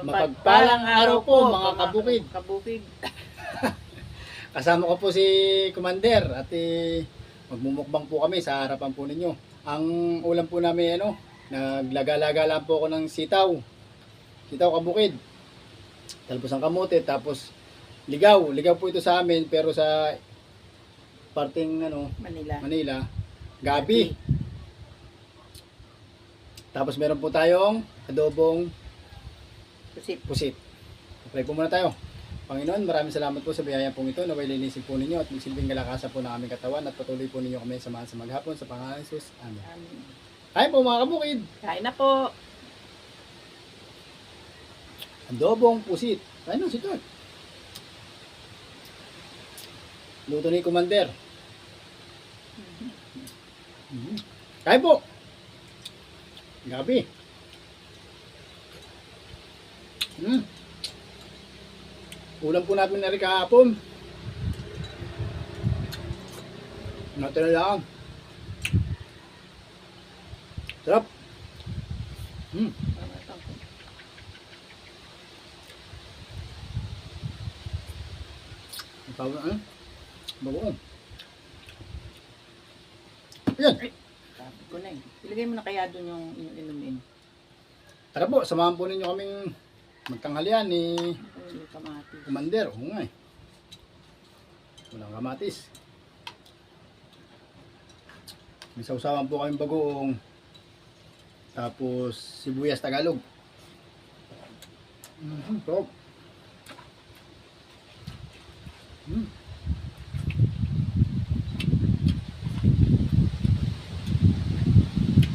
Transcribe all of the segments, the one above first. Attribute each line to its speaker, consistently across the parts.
Speaker 1: Mapagpalang araw po mga kabukid.
Speaker 2: Kabukid.
Speaker 1: Kasama ko po si Commander at magmumukbang po kami sa harapan po ninyo. Ang ulam po namin naglaga-laga lang po ako ng sitaw. Sitaw kabukid. Talbos ng kamote tapos ligaw. Ligaw po ito sa amin pero sa parting Manila, gabi. Tapos meron po tayong adobong pusit. Pray po muna tayo. Panginoon, maraming salamat po sa biyaya pong ito. Naway linisin po ninyo at magsilbing kalakasan po ng aming katawan at patuloy po ninyo kami samahan sa maghapon sa pangalan ni Jesus. Amen. Kain po mga kabukid.
Speaker 2: Kain na po.
Speaker 1: Adobong pusit. Kain na sito. Luto ni Commander. Kain po. Gabi. Ulam po natin na rin kahapon. Natira lang. Sarap. Bagoong. Ayan.
Speaker 2: Sabi ko na eh. Ilagay mo na kaya doon yung inumin.
Speaker 1: Tara po, samahan po ninyo kaming magtanghalian ni
Speaker 2: Yung kamatis.
Speaker 1: Commander. Oo nga eh. Walang kamatis. May sausawan po kaming bagoong. Tapos sibuyas Tagalog. Top.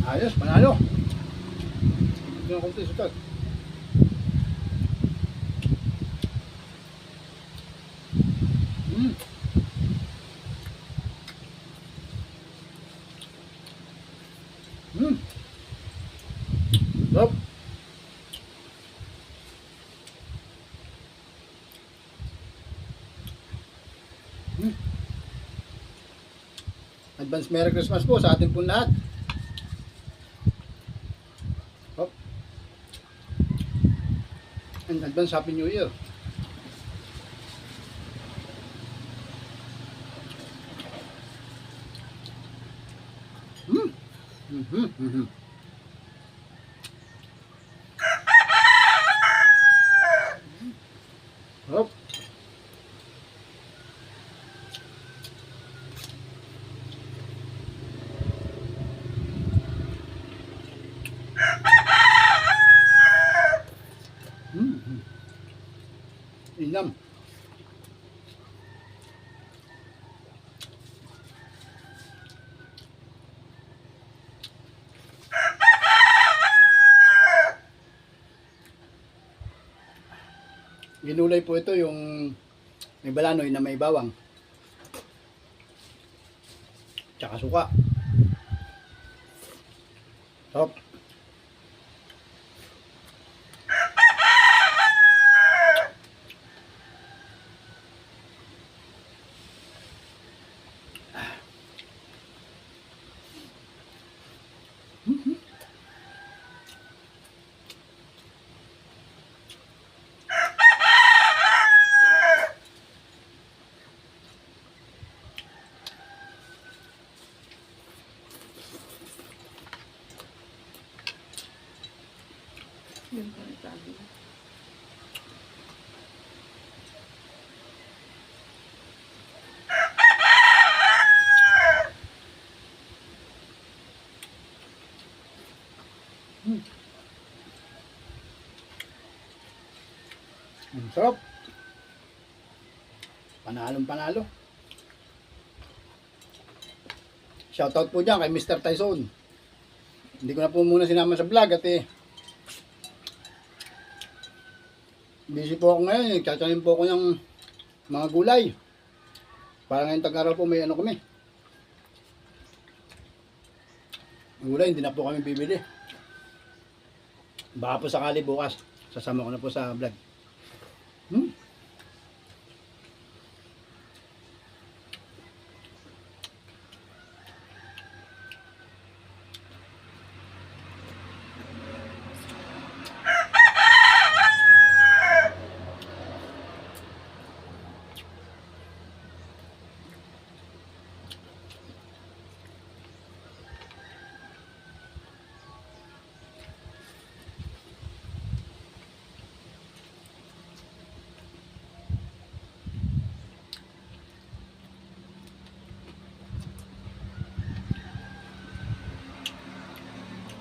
Speaker 1: Ayos, panalo. Ito yung kunti sutat. Top. Advance Merry Christmas po sa ating po lahat. Hop. And advance Happy New Year. Hop. Inam. Ginulay po ito yung may balanoy na may bawang. Tsaka suka. Top.
Speaker 2: Yun po yung sabi.
Speaker 1: Ang sarap. Panalong panalo. Shoutout po dyan kay Mr. Tyson. Hindi ko na po muna sinama sa vlog at busy po ako ngayon. Tsatsanin po ako ng mga gulay. Para ngayong tag-araw po may kami. Gulay, hindi na po kami bibili. Baka po sakali bukas. Sasama ko na po sa vlog.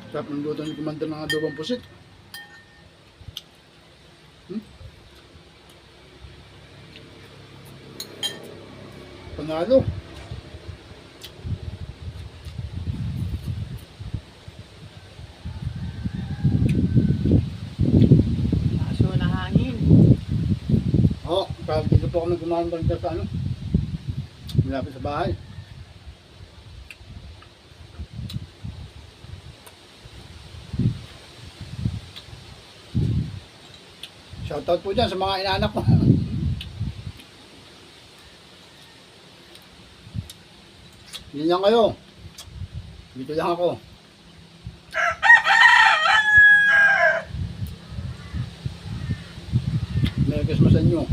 Speaker 1: Sarap ng luto ni Commander ng adobong pusit. Panalo.
Speaker 2: Kaso na hangin.
Speaker 1: Oo, parang dito po kami Commander sa ano. Malapit sa bahay. Shoutout po dyan sa mga inaanak ko. Ganyan kayo. Dito lang ako. Merry Christmas sa inyo.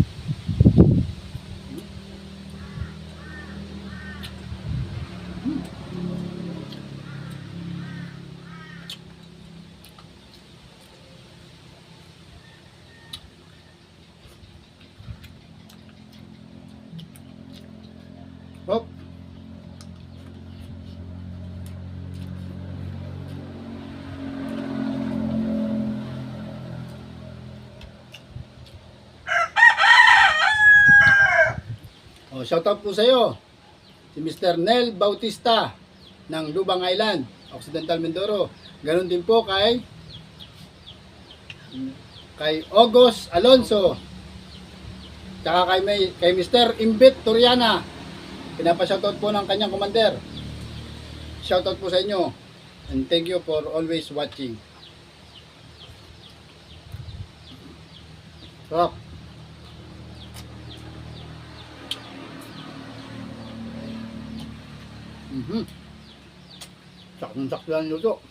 Speaker 1: Hop. Oh, shoutout po sa iyo. Si Mr. Nel Bautista ng Lubang Island, Occidental Mindoro. Ganon din po kay August Alonso. Tsaka kay Mr. Imbit Turiana. Pinapa-shoutout po ng kanyang commander. Shoutout po sa inyo. And thank you for always watching. Sarap. Sakto lang luto.